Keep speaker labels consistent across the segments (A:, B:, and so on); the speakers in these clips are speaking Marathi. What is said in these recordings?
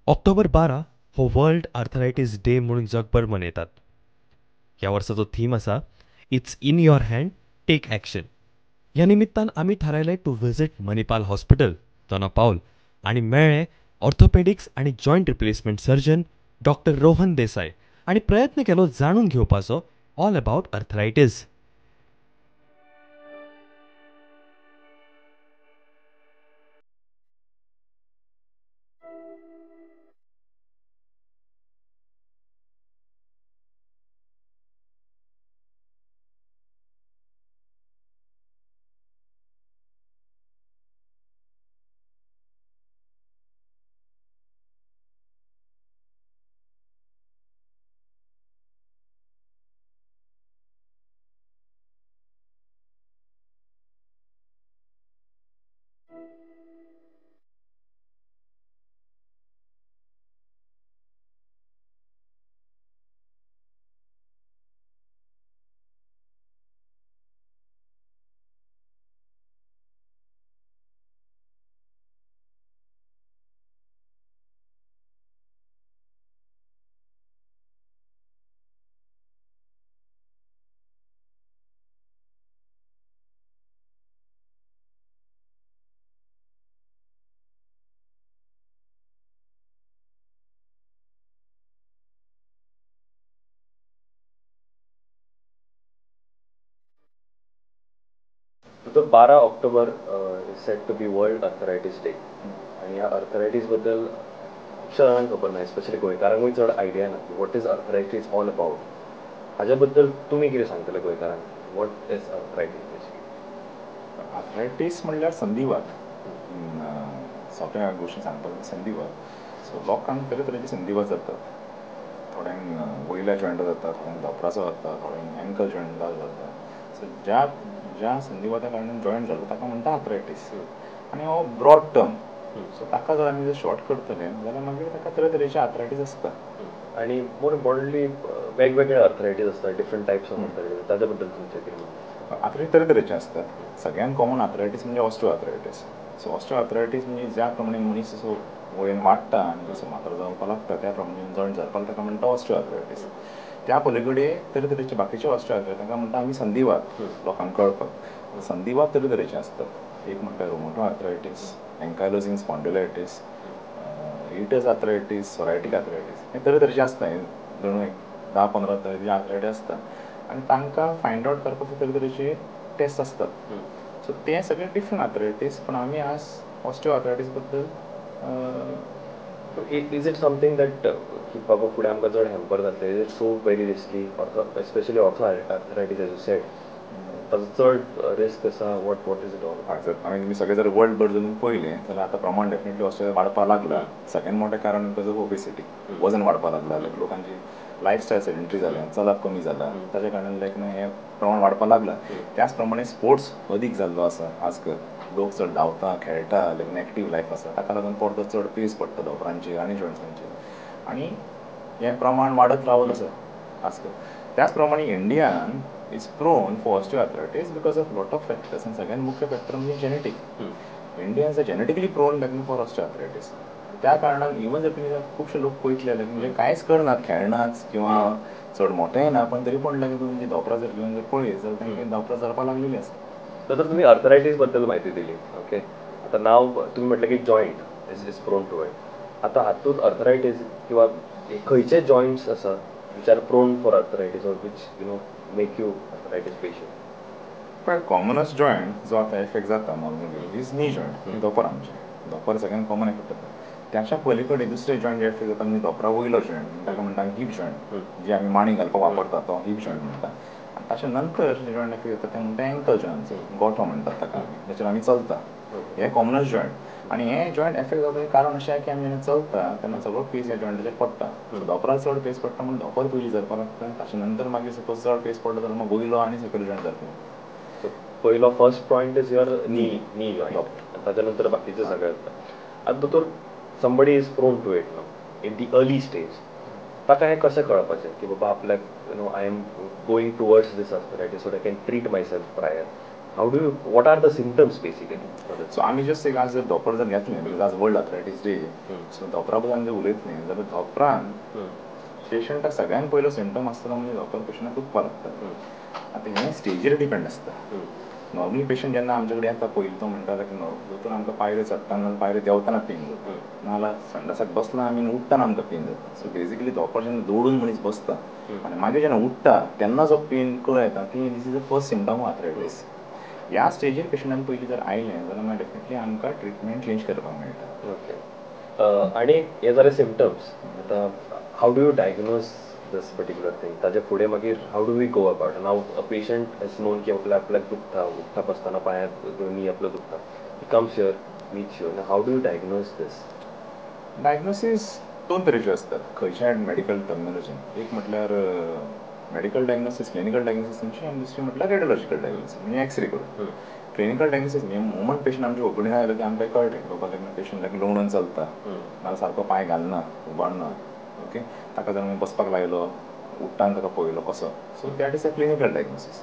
A: ऑक्टोबर 12 हो वर्ल्ड आर्थरायटीस डे म्हणून जगभर मनयतात. ह्या वर्साचो थीम आसा it's in your hand, take action. ह्या निमित्तान आमी थारायलें टू विजीट मणिपाल हॉस्पिटल दोना पावल आनी मेळ्ळें ऑर्थोपेडिक्स आनी joint replacement surgeon doctor Rohan देसाय आनी प्रयत्न केलो जाणून घेवपाचो ऑल अबावट आर्थरायटीस.
B: तो 12 October is set to be world arthritis day. आणि ह्या आर्थरायटीस बद्दल खुबशा जाणांक खबर ना, स्पेशली गोंयकारांकूय चड आयडिया ना what is arthritis all about. हाज्या बद्दल तुमी कितें सांगतले गोंयकारांक, what is arthritis basically?
C: Arthritis म्हणल्यार संधिवात. सगळ्या गोष्टी सांगपाक संधिवात. सो लोकांक तरेतरेचे संधिवात जातात. थोड्यांक वयल्या जॉयंटा जाता, थोड्यांक धोंपराचो जाता, थोड्यांक एंकल जॉयंटा जाता. सो ज्या संधिवाता कारणान जॉयंट जाता ताका म्हणटा आर्थरायटीस. आनी हो ब्रॉड टर्म. सो ताका जर आमी शॉर्ट करतले जाल्यार मागीर ताका तरेतरेचे आर्थरायटीस आसता.
B: आणि मोर इम्पॉर्टंटली वेगवेगळे आर्थरायटीस आसता, डिफरंट टायप्स ऑफ आर्थरायटीस. ताज्या बद्दल तुमचें कितें म्हणणें?
C: आर्थरायटीस तरेतरेचे असतात. सगळ्यांत कॉमन आर्थरायटीस म्हणजे osteo arthritis. So osteo arthritis म्हणजे ज्या प्रमाणे मनीस असो वयन वाडटा आनी जसो म्हातारो जावपाक लागता त्या प्रमाणे जॉयंट जावपाक ताका म्हणटा ऑस्टिओ आर्थरायटीस. त्या पलीकडे तरेतरेचे बाकीचे ऑस्टिओ आर्थरायटीस ताका म्हणटा आमी संधिवात. लोकांक कळपाक संधिवात तरेतरेचे आसतात. एक म्हणल्यार रुमॅटॉयड आर्थरायटीस, एंकायलोजिंग स्पॉन्डिलायटीस, इटस आर्थरायटीस, सोरायटीक आर्थरायटीस. हे तरेतरेचे आसता. जणू एक 10-15 तरेचे आर्थरायटीस आसता आनी तांकां फायंड आवट करपाचे तरेतरेचे टेस्ट आसतात. सो ते सगळे डिफरंट आर्थरायटीस. पूण आमी आज ऑस्टिओ आर्थरायटीस बद्दल
B: इज इट समथींग दॅट की बाबा फुडें आमकां चड हॅम्पर जातलें, is it so very risky, specially ortho arthritis as you said, ताजो चड रिस्क आसा? What is it all?
C: जर आमी सगळे जर वर्ल्ड भर जर पळयलें जाल्यार आतां प्रमाण डेफिनेटली ऑस्ट्रेलिया वाडपाक लागला. सगळ्यांत मोठें कारण ताजो ओबेसिटी, वजन वाडपाक लागला. लोकांची लायफस्टायल सेडेंटरी जाल्या, चलप कमी जाला, ताच्या कारणान हें प्रमाण वाडपाक लागला. त्याच प्रमाणे स्पोर्ट्स अदीक जाल्लो आसा आजकाल. लोक चड धांवता, खेळटा, एक्टीव लायफ आसा, ताका लागून परतो चड पेस पडटा धोंपरांचेर आनी जॉयंट्सांचेर. आनी हें प्रमाण वाडत रावत आसा आजकाल. त्याच प्रमाणे Indian is prone for osteo arthritis because of lot of factors. आनी सगळ्यांत मुख्य फॅक्टर म्हणजे genetic. Indians are genetically prone for osteo arthritis. त्या कारणान इवन जर तुमी खुबशे लोक पळयतले म्हणजे कांयच करनात, खेळनात किंवा चड मोठेंय ना, पण तरी पूण तुमची धोंपरां जर घेवन जर पळयत जाल्यार तांकां धोंपरां जावपाक लागलेली आसता.
B: तर तुमी आर्थरायटीस बद्दल म्हायती दिली. ओके, आतां नाव तुमी म्हटलें की joint is prone to it. आतां हातूंत आर्थरायटीस किंवा खंयचे जॉयंट्स आसा which are prone for arthritis or which make you arthritis patient?
C: पण कॉमनस्ट जॉयंट जो आतां एफेक्ट जाता नॉर्मली इज नी जॉयंट, धोंपर आमचें. धोंपर सगळ्यांत कॉमन एफेक्ट जाता. त्याच्या पलीकडे दुसरे जॉयंट जे एफेक्ट जाता म्हणजे धोंपरा वयलो जॉयंट, ताका म्हणटा हीप जॉयंट, जे आमी मांडी घालपाक वापरता तो हीप जॉयंट म्हणटा. आनी ताच्या नंतर जे जॉयंट एफेक्ट जाता ते म्हणटा एंकल जॉयंट, गोठो म्हणटात ताका, जाचेर आमी चलता. हे कॉमनस्ट जॉयंट. आनी हे जॉयंट एफेक्ट जावपाचें कारण अशें की आमी जेन्ना चलता तेन्ना सगळो पेस ह्या जॉयंटाचेर पडटा. धोंपरार चड पेस पडटा म्हणून धोंपर पयलीं जावपाक लागता. ताच्या नंतर मागीर सपोज चड पेस पडलो जाल्यार मागीर वयलो आनी सकयल जॉयंट जाता.
B: पयलो first point is your knee joint, ताच्या नंतर बाकीचे सगळे जाता. आतां दोतोर somebody is prone to it नाव इन दी अर्ली स्टेज, ताका हें कशें कळपाचें की बाबा आपल्याक I am going towards this arthritis so that I can treat myself prior? How do you what are the symptoms basically?
C: So आमी जस्ट एक आज जर धोंपर जर घेतलें बिकॉज आज वर्ल्ड आर्थरायटीस डे, सो धोंपरा बद्दल जर उलयतलें जाल्यार धोंपरान पेशंटाक सगळ्यान पयलो सिम्टम आसता म्हणजे धोंपर पेशंटाक दुखपाक लागता. आतां हें स्टेजीर डिपेंड आसता. नॉर्मली पेशंट जेन्ना आमचे कडेन येता पयलीं तो म्हणटा दोतोर आमकां पायऱ्यो चडटाना पायऱ्यो देंवताना पेन जाता, नाजाल्यार संडासाक बसला आमी उठ्ठाना आमकां पेन जाता. सो बेजिकली धोंपर जेन्ना दवडून मनीस बसता आनी मागीर जेन्ना उठ्ठा तेन्ना जो पेन कळ्ळ येता ती this is the first symptom of arthritis. ह्या स्टेजीर पेशंटान पयलीं जर आयलें जाल्यार मागीर डेफिनेटली आमकां ट्रिटमेंट चेंज करपाक मेळटा.
B: ओके. आनी हे जाले सिम्टम्स. आतां how do you diagnose this particular thing? ताजे फुडें मागीर how do we go about? नाव अ पेशंट एज नोन की आपल्याक दुखता, उठ्ठा बसताना पांयाक नी आपलो दुखता, he comes here, meets you, how do you diagnose this?
C: Diagnosis दोन तरेचे असतात खंयच्याय मेडिकल टर्मिनोलॉजीन. एक म्हटल्यार मेडिकल डायग्नोसीस, क्लिनिकल डायग्नोसीस तेंची, आनी दुसरी म्हटल्यार रेडिओलॉजिकल डायग्नोसीस म्हणजे एक्सरे करून. क्लिनिकल डायग्नोसीस म्हणजे मोमंट पेशंट आमच्या ओपीडीन आयलो की आमकां कळटा बाबा पेशंट लवणून चलता, नाजाल्यार सारको पांय घालना, उबाळना, ओके, ताका जर बसपाक लायलो, उठ्ठान ताका पळयलो कसो, so that is a clinical diagnosis.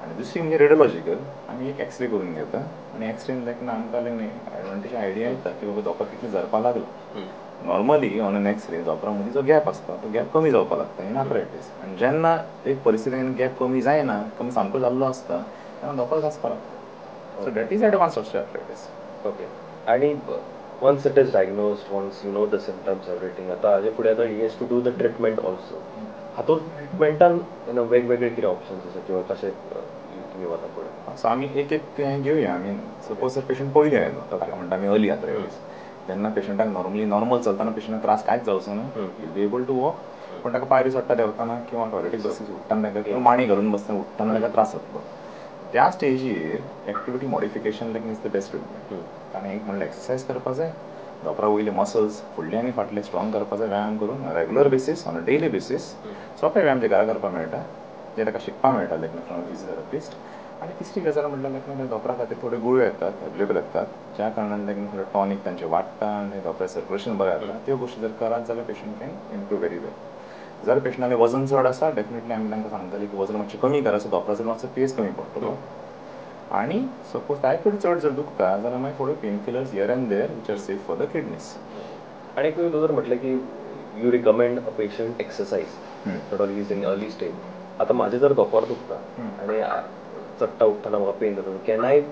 C: आनी दुसरी म्हणजे रेडिओलॉजिकल. आमी एक एक्सरे करून घेता आनी एक्सरेन आमकां एडवांटेज आयडिया येता की बाबा धोंपर कितलें झरपाक लागला. नॉर्मली ऑन एन एक्सरे धोंपरा मदीं जो गॅप आसता तो गॅप कमी जावपाक लागता इन आर्थरायटीस. आनी जेन्ना एक परिस्थितीन गॅप कमी जायना, कमी सामको जाल्लो आसता तेन्ना धोंपर घांसपाक लागता. So that is advance of arthritis.
B: Okay. आनी once it is diagnosed, once you know the symptoms everything, आतां हाजे फुडें आतां he has to do the treatment also. हातूंत ट्रिटमेंटान वेगवेगळे कितें ऑप्शन्स आसा किंवा कशें तुमी वता फुडें?
C: सो आमी एक हें घेवया. आमी सपोज जर पेशंट पयलीं आयलो ताका म्हणटा आमी अर्ली आर्थरायटीस. तेन्ना पेशंटाक नॉर्मल चलताना पेशंटाक त्रास कांयच जावचो ना, ही बी एबल टू वॉक. पूण ताका पायरी चडटा देंवताना किंवा टॉयलेटीक बसीस उठ्ठाना ताका किंवा मांडी घालून बसतना उठ्ठाना ताका त्रास जातलो. त्या स्टेजीर activity modification is the best treatment. ताणें एक म्हणल्यार एक्सरसायज करपाक जाय, धोंपरा वयले मसल्स फुडले आनी फाटले स्ट्रॉंग करपाक जाय व्यायाम करून regular basis on a daily basis. सोंपे व्यायाम जे घरा करपाक मेळटा जे ताका शिकपाक मेळटा फ्रॉम फिजिओथेरपिस्ट. आनी तिसरी गजाल म्हणल्यार धोंपरा खातीर थोड्यो गुळयो येतात एवेलेबल येतात, ज्या कारणान थोडे टॉनीक तांचे वाडटा आनी धोंपरा सर्क्युलेशन बरें जाता. त्यो गोश्टी जर करात जाल्यार पेशंट कॅन इम्प्रूव वेरी वेल. जर पेशंटाचें वजन चड आसा डेफिनेटली आमी तांकां सांगतले की वजन मातशें कमी करा, सो धोंपराचो मातसो पेस कमी पडटलो. आनी सपोज टायफॉयड चड जर दुखता जाल्यार मागीर थोड्यो pain killers here and there which are safe for the kidneys.
B: आनी तुवें जर म्हटलें की you recommend a patient exercise not only is in early stage. आतां म्हाजें जर धोंपर दुखता आनी चडटा उठ्ठाना म्हाका पेन जाता, can I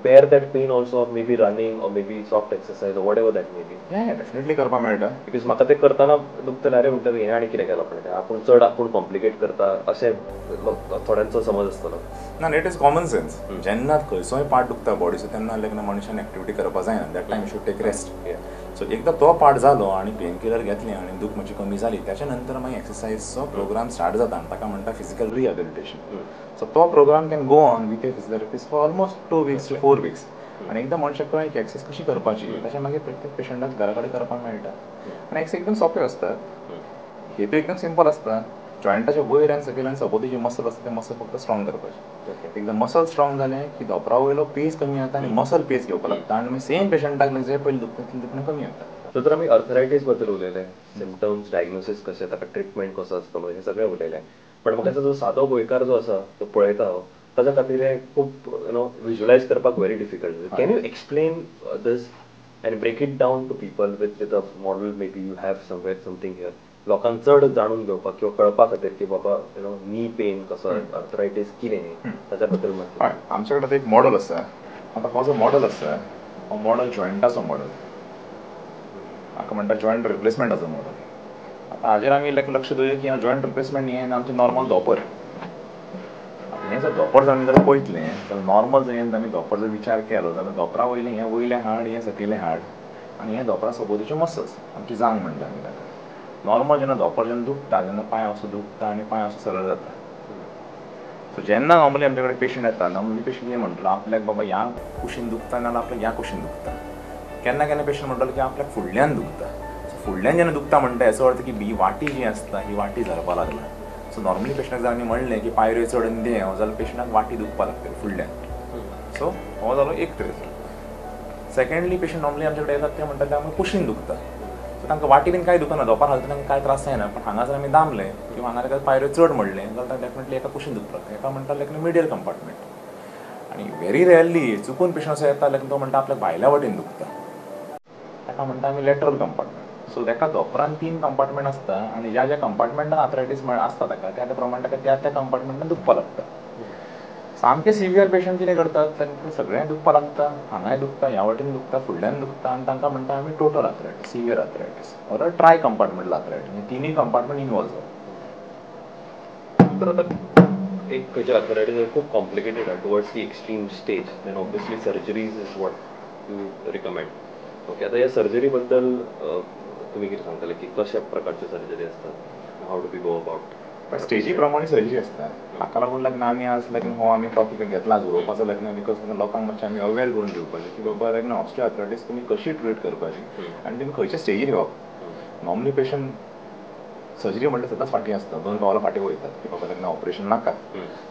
B: bear that pain also of maybe running or maybe soft exercise or whatever that may be?
C: Definitely करपाक मेळटा.
B: बिकॉज म्हाका ते करतना दुखतलें, अरे म्हणटा हें आनी कितें केलां पळय, आपूण चड आपूण कॉम्प्लिकेट करता अशें थोड्यांचो समज आसतलो.
C: ना, इट इज कॉमन सेन्स. जेन्ना खंयचोय पार्ट दुखता बॉडीचो तेन्ना मनशान एक्टिविटी करपाक जायना. That time you should take rest. So एकदां तो पार्ट जालो आनी पेन किलर घेतलें आनी दूख मातशी कमी जाली त्याच्या नंतर मागीर एक्सरसायजचो प्रोग्राम स्टार्ट जाता आनी ताका म्हणटा फिजिकल रिहॅबिलिटेशन. सो तो program can go on with a physiotherapist for almost 2 weeks to 4 weeks. आनी एकदां मनशाक कळ्ळें की एक्सरसायज कशी करपाची तशें मागीर प्रत्येक पेशंटाक घरा कडेन करपाक मेळटा. आनी एक्सरसायज एकदम सोंप्यो आसतात. हेतू एकदम सिंपल आसता. जॉयंटाचे वयर आनी सकयल आनी सपोजी जे मसल आसता ते मसल फक्त स्ट्रॉंग करपाचे. एकदम मसल स्ट्रॉंग जाले की धोंपरा वयलो पेस कमी जाता आनी मसल पेस घेवपाक लागता आनी सेम पेशंटाक जे पयलीं दुखता तितलें दुखणें कमी जाता.
B: तर आमी आर्थरायटीस बद्दल उलयलें, सिम्टम्स, डायग्नोसीस कशें, ताका ट्रिटमेंट कसो आसतलो, हें सगळें उलयलें. पण म्हाका जो सादो गोंयकार जो आसा तो पळयता ताच्या खातीर हें खूब विज्युलायज करपाक very difficult. Can you explain this and break it down to people with a model maybe you have somewhere something here, लोकांक चड जाणून घेवपाक किंवा कळपा खातीर की बाबा नी पेन कसो, आर्थरायटीस कितें, ताच्या बद्दल मातशें.
C: आमचे कडेन एक मॉडल आसा. आतां हो जो मॉडल आसा हो मॉडल जॉयंटाचो मॉडल. हाका म्हणटा जॉयंट रिप्लेसमेंटाचो मॉडल. आतां हाजेर आमी लक्ष दिवया की जॉयंट रिप्लेसमेंट हें आमचें नॉर्मल धोंपर. हें जर धोंपर जर आमी पळयतलें जाल्यार नॉर्मल जर आमी धोंपर जर विचार केलो जाल्यार धोंपरा वयलें हें वयलें हाड, हें सकयलें हाड आनी हें धोंपरा सपोजीच्यो मसल्स, आमची जांग म्हणटा आमी ताका. नॉर्मल जेन्ना धोंपर जेन्ना दुखता जेन्ना पांय असो दुखता आनी पांय असो सरळ जाता. सो जेन्ना नॉर्मली आमचे कडेन पेशंट येता नॉर्मली पेशंट कितें म्हणटलो आपल्याक बाबा ह्या कुशीन दुखता नाजाल्यार आपल्याक ह्या कुशीन दुखता. केन्ना केन्ना पेशंट म्हणटलो की आपल्याक फुडल्यान दुखता. सो फुडल्यान जेन्ना दुखता म्हणटा हेचो अर्थ की ही वाटी जी आसता ही वाटी झरपाक लागला. सो नॉर्मली पेशंटाक जर आमी म्हणलें की पायऱ्यो चड देंव जाल्यार पेशंटाक वाटी दुखपाक लागतली फुडल्यान. सो हो जालो एक तरेचो. सेकंडली पेशंट नॉर्मली आमचे कडेन येतात ते म्हणटात ते आमकां कुशीन दुखता. सो तांकां वाटी बीन कांय दुखना, धोंपार घालतना तांकां कांय त्रास जायना. पण हांगा जर आमी दामलें किंवा हांगा ताका पायऱ्यो चड म्हणलें जाल्यार डेफिनेटली एका कुशीन दुखता. एका म्हणटा मिडियल कंपार्टमेंट. आणि व्हेरी रेअरली चुकून पेशंट असं येता लायक तो म्हणटा आपल्या भायल्या वाटेन दुखता, ताका म्हणटा आमी लॅटरल कंपार्टमेंट. सो ताका धोपरान 3 कंपार्टमेंट आसता आनी ज्या ज्या कंपार्टमेंटान आर्थरायटीस आसता ताका त्या प्रमाणे ताका त्या कंपार्टमेंटान दुखपा लागता. सामके सिवियर पेशंट कितें करतात, तांकां सगळें दुखपा लागता, हांगाय दुखता, ह्या वाटेन दुखता, फुडल्यान दुखता आनी तांकां म्हणटा आमी total arthritis, severe arthritis or try compartmental arthritis, म्हणजे तिनूय कंपार्टमेंट इन्वॉल्व जाता.
B: तर आता एक खंयचे आर्थरायटीस खूप कॉम्प्लिकेटेड आहे towards the extreme stage, then obviously surgeries is what you recommend. Okay, आता या सर्जरी बद्दल तुम्ही किती सांगताले की कशा प्रकारची सर्जरी असतात, how do we go about?
C: पण स्टेजी प्रमाणे सर्जरी असता. हाका लागून लग्न आमी आज लग्न हो आमी टॉपिक घेतला उलोवपाचो लग्न, बिकॉज लोकांक मातशें आमी अवेअर करून दिवपाचें की बाबा लग्न ऑस्टिओआर्थरायटीस तुमी कशी ट्रीट करपाची आनी तुमी खंयच्या स्टेजीर येवप. नॉर्मली पेशंट सर्जरी म्हटल्यार सदांच फाटीं आसता, 2 पावलां फाटीं वयतात की बाबा लग्न ऑपरेशन नाका.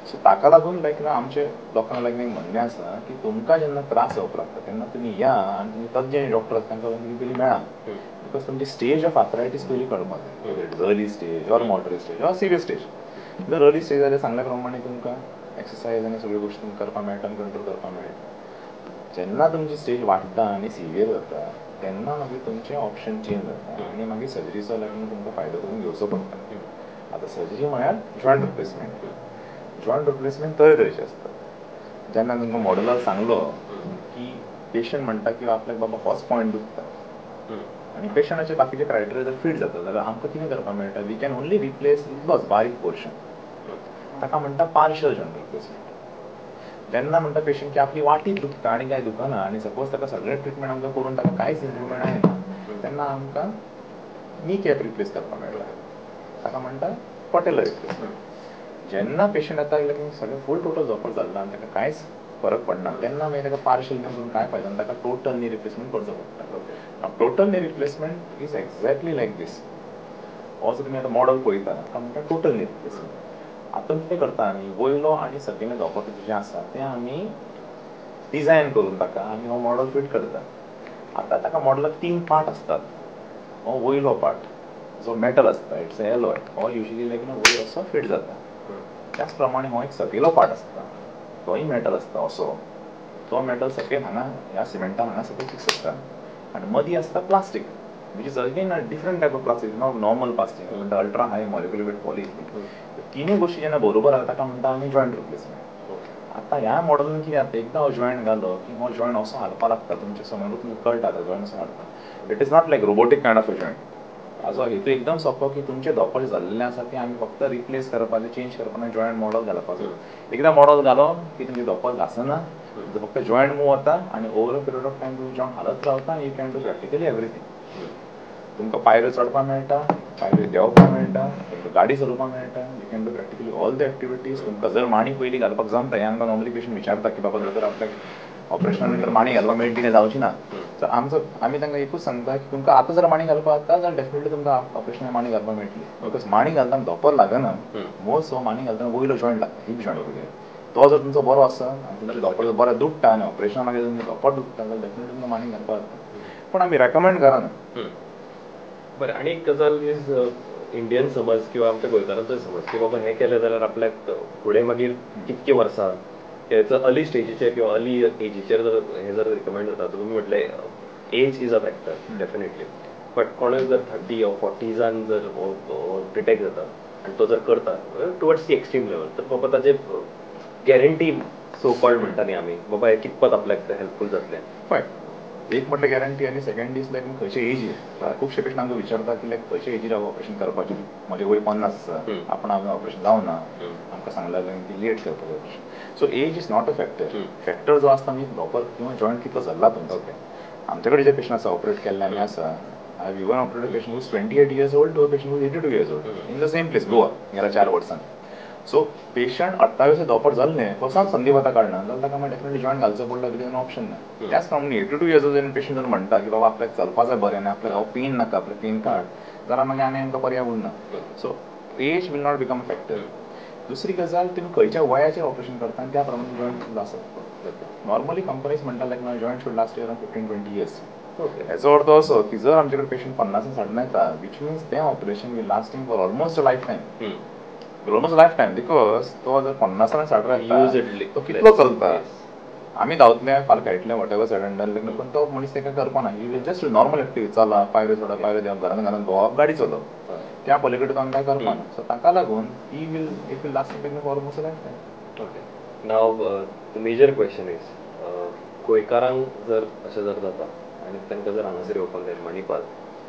C: सो ताका लागून लायक आमचे लोकांक लग्न एक म्हणणें आसा की तुमकां जेन्ना त्रास जावपाक लागता तेन्ना तुमी या आनी तुमी तज्ञ डॉक्टर आसा तांकां तुमी पयलीं मेळा, बिकॉज तुमची स्टेज ऑफ आर्थरायटीस पयलीं कळपाक जाय. It is early stage or moderate stage or severe stage. जर अर्ली स्टेज जाल्यार सांगल्या प्रमाणे तुमकां एक्सरसायज आनी सगळ्यो गोश्टी तुमकां करपाक मेळटा आनी कंट्रोल करपाक मेळटा. जेन्ना तुमची स्टेज वाडटा आनी सिवियर जाता तेन्ना मागीर तुमचें ऑप्शन चेंज जाता आनी मागीर सर्जरीचो लागून तुमकां फायदो करून घेवचो पडटा. आतां सर्जरी म्हळ्यार जॉयंट रिप्लेसमेंट. जॉयंट रिप्लेसमेंट तरेतरेचे आसता. जेन्ना तुमकां मॉडलार सांगलो की पेशंट म्हणटा की आपल्याक बाबा होच पॉयंट दुखता आनी पेशंटाचे बाकीचे क्रायटेरिया जर फिट जाता जाल्यार आमकां कितें करपाक मेळटा, वी कॅन ओन्ली रिप्लेस इतलोच बारीक पोर्शन, ताका म्हणटा पार्शियल जॉयंट रिप्लेसमेंट. जेन्ना म्हणटा पेशंट की आपली वाटीच दुखता आनी कांय दुखना आनी सपोज ताका सगळें ट्रिटमेंट आमकां करून ताका कांयच इम्प्रुवमेंट येना, तेन्ना आमकां नी कॅप रिप्लेस करपाक मेळटा, ताका म्हणटा पटेलर रिप्लेसमेंट. जेन्ना पेशंट येता की सगळें फूल टोटल जोपर जाल्लो आनी ताका कांयच फरक पडना तेन्ना मागीर ताका पार्शियल करून कांय फायदो ना, ताका टोटल नी रिप्लेसमेंट करचो पडटा. Total knee replacement is exactly like this. हो जर तुमी आतां मॉडल पळयता ताका म्हणटा टोटल नी रिप्लेसमेंट. आतां कितें करता आमी, वयलो आनी सकयले धोंपर जें आसा तें आमी डिझायन करून ताका आमी हो मॉडल फिट करता. आतां ताका मॉडलाक 3 पार्ट आसतात. हो वयलो पार्ट जो मेटल आसता, इट्स अ एलॉय, हो युजली लायक वयर असो फिट जाता. त्याच प्रमाणे हो एक सकयलो पार्ट आसता, तोय मेटल आसता असो. तो मेटल सकयल हांगा ह्या सिमेंटान हांगा सकयल फिक्स आसता आनी मदीं आसता plastic, which is again a different type of plastic, not normal plastic, म्हणटा अल्ट्रा हाय मॉलिक्युलर वेट पॉलिइथिलीन. तिनूय गोश्टी जेन्ना बरोबर आसा ताका म्हणटा आमी जॉयंट रिप्लेसमेंट. आतां ह्या मॉडलान कितें जाता, एकदां हो जॉयंट घालो की हो जॉयंट असो हालपाक लागता तुमच्या समोर, तुमकां कळटा तो जॉयंट असो हालता. It is not like robotic kind of a joint. हाचो हेतू एकदम सोंपो की तुमचे धोंपर जाल्लें आसा तें आमी फक्त रिप्लेस करपाचें, चेंज करपाचें, जॉयंट मॉडल घालपाचो. एकदां मॉडल घालो की तुमचें धोंपर घासना, फक्त जॉयंट मूव जाता आनी over a period of time तुमी जॉयंट हालत रावता आनी you can do practically everything. तुमकां पायऱ्यो चडपाक मेळटा, पायऱ्यो देंवपाक मेळटा, तुमकां गाडी चलोवपाक मेळटा, you can do practically all the activities. तुमकां जर मांडी पयलीं घालपाक जमता, हें आमकां नॉर्मली पेशंट विचारता की बाबा जर आपल्याक ऑपरेशना नंतर मांडी घालपाक मेळटी काय जावची ना, तर आमी तांकां एकूच सांगता की तुमकां आतां जर मांडी घालपाक जाता जाल्यार डेफिनेटली तुमकां ऑपरेशनाक मांडी घालपाक मेळटली. बिकॉज मांडी घालतना धोंपर लागना, मोस्ट हो मांडी घालतना वयलो जॉयंट लागता, हीप जॉयंट वगैरे. तो जर तुमचो बरो आसा आनी तुमचें धोंपर बरें दुखता आनी ऑपरेशना मागीर तुमचें धोंपर दुखता जाल्यार डेफिनेटली तुमकां मांडी घालपाक जाता. पूण आमी रेकमेंड करना.
B: बरें, आनी एक गजाल इज इंडियन समज किंवा आमच्या गोंयकारांचोय समज की बाबा हें केलें जाल्यार आपल्याक फुडें मागीर कितके वर्सां हेचो अर्ली स्टेजीचेर किंवा अर्ली एजीचेर जर हें जर रिकमेंड जाता, तुमी म्हटलें as is a factor definitely. But कोणाक जर 30 or 40 जर डिटेक्ट जाता आनी तो जर करता टुवर्ड्स दी एक्स्ट्रीम लेवल, तर बाबा ताजें गॅरंटी सो कॉल्ड म्हणटा न्ही आमी, बाबा हें कितपत आपल्याक हेल्पफूल जातलें.
C: पळय, एक म्हटल्यार गॅरंटी आनी सेकंड इज लायक खंयचे एज. खुबशे पेशंट आमकां विचारता की लायक खंयचे एजीर हांव ऑपरेशन करपाचें, म्हजें वय 50 आसा, आपण हांवें ऑपरेशन जावना, आमकां सांगलें की लेट करपाचें operation. So as is not a factor. Factor जो आसता न्ही धोंपर किंवा जॉयंट कितलो जाल्ला तुमचो. आमचे कडेन जे पेशंट आसा ऑपरेट केल्ले आमी आसा, I have even operated patient who is 28 years old to a patient who is 82 years old in the same place Goa गेल्या 4 वर्सांनी. सो पेशंट 28 धोंपर जाल्लें कसोच संधिवाता काडना जाल्यार ताका मागीर डेफिनेटली जॉयंट घालचो पडलो कितें ऑप्शन ना. त्याच प्रमाणे 82 years old पेशंट जर म्हणटा की बाबा आपल्याक चलपाक जाय बरें आनी आपल्याक हांव पेन नाका, आपल्याक पेन काड, जाल्यार मागीर आनी आमकां पर्याय उरना. So as will not become a factor. दुसरी गजाल, तुमी खंयच्या वयाचेर ऑपरेशन करता आनी त्या प्रमाणे जॉयंट आसत. नॉर्मली कंपनीज म्हणटा like joint should last around 15-20 years. हेचो अर्थ असो की जर आमचे कडेन पेशंट 50-60 येता, विच मिन्स तें operation will lasting for almost a life time. Almost life time, because तो जर 50 आनी 60 येता तो कितलो चलता, आमी धांवतले फाल खेळटले वॉटेवर सडन पण तो मनीस ताका करपाना जस्ट नॉर्मल एक्टिव्ह चला पायऱ्यो चडप पायऱ्यो देंवप घरान घरान भोंवप गाडी चलोवप त्या पलीकडे तो आमी कांय करपाना सो ताका लागून he will last for most life
B: okay नाव द मेजर क्वेश्चन इज गोंयकारांक जर अशें जर जाता आनी तांकां जर हांगासर येवपाक जाय मणिपाल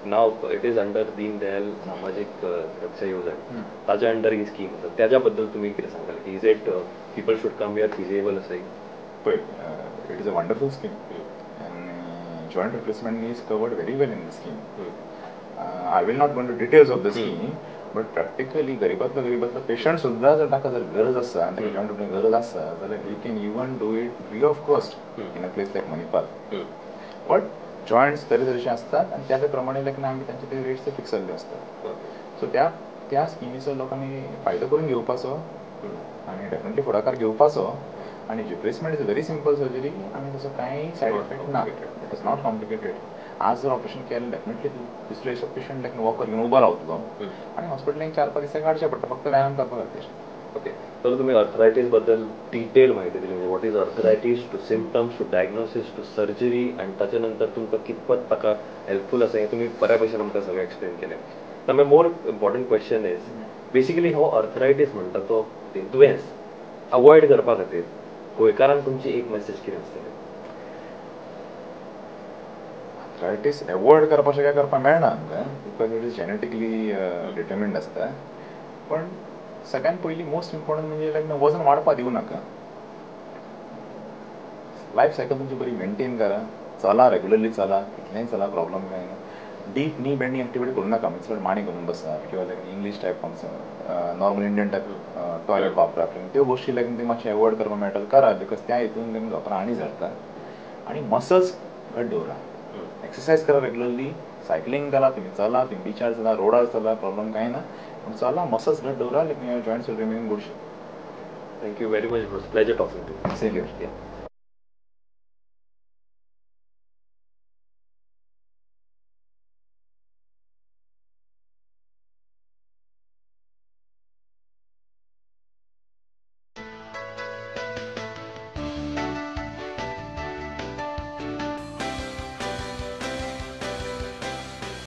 B: नाव it is under Deen Dayal सामाजीक सुरक्षा येवजण ताच्या अंडर ही स्कीम आसा त्याच्या बद्दल तुमी कितें सांगताल की is it people should come here feasible असाय
C: पळय it is a wonderful scheme and joint replacement is covered very well in the scheme. I will not go into details of the scheme, but practically गरीबातलो पेशंट सुद्धा जर ताका जर गरज आसा आनी जॉइंट रिप्लेसमेंट गरज आसा जाल्यार we can even do it free of cost in a place like Manipal but joints तरेतरेचे असतात आणि त्या प्रमाणे लायक आमी तांचे ते रेट्स फिक्स जाल्ले असतात सो त्या स्किमीचो लोकांनी फायदो करून घेवपाचो आनी डेफिनेटली फुडाकार घेवपाचो आणि replacement is a very simple surgery आणि तसं काही सायड इफेक्ट ना इट इज नॉट कॉम्प्लिकेटेड आज जर ऑपरेशन केलं डेफिनेटली दुसरे पेशंट लायक वॉकर घेऊन उभा रावतलो आणि हॉस्पिटलांत 4-5 दिसा काडचे पडटा फक्त व्यायाम करपाक पेशंट
B: ओके तर तुम्ही अर्थरायटीस बद्दल डिटेल माहिती दिली म्हणजे what is arthritis to symptoms to diagnosis to surgery आणि त्याच्या नंतर तुमकां कितपत ताका हेल्पफूल आसा हें तुमी बऱ्या भशेन आमकां सगळें एक्सप्लेन केलें तर more important question is basically हो अर्थरायटीस म्हणटा तो दुयेंस अवॉयड करपा खातीर गोंयकारांक तुमची एक मेसेज कितें आसतली
C: अर्थरायटीस एवॉयड करपाचें काय करपाक मेळना आमकां because it is genetically determined आसता पण सगळ्यात पयली मोस्ट इम्पॉर्टंट म्हणजे लायक वजन वाडपाक दिवं नाका लायफ सायकल तुमची बरी मेंटेन करा चला रेग्युलरली चला कितलेंय चला प्रॉब्लेम काय ना डीप नी बेंडिंग एक्टिविटी करू नाका म्हणजे माणे करून बसा किंवा like English type normal Indian type toilet वापरा त्यो गोष्टी लायक ती मातशें एवॉयड करपाक मेळटा करा बिकॉज त्या हितून लोकांना आनी जाता आणि मसल्स घट दवरा एक्सरसाइज करा रेग्युलरली सायकलिंग करा तुम्ही चला तुम्ही बिचार चला रोडार चला प्रॉब्लेम काय ना पण चला मसल्स घट दवरा लेकिन joints will remain good
B: thank you very much pleasure talking to
C: same here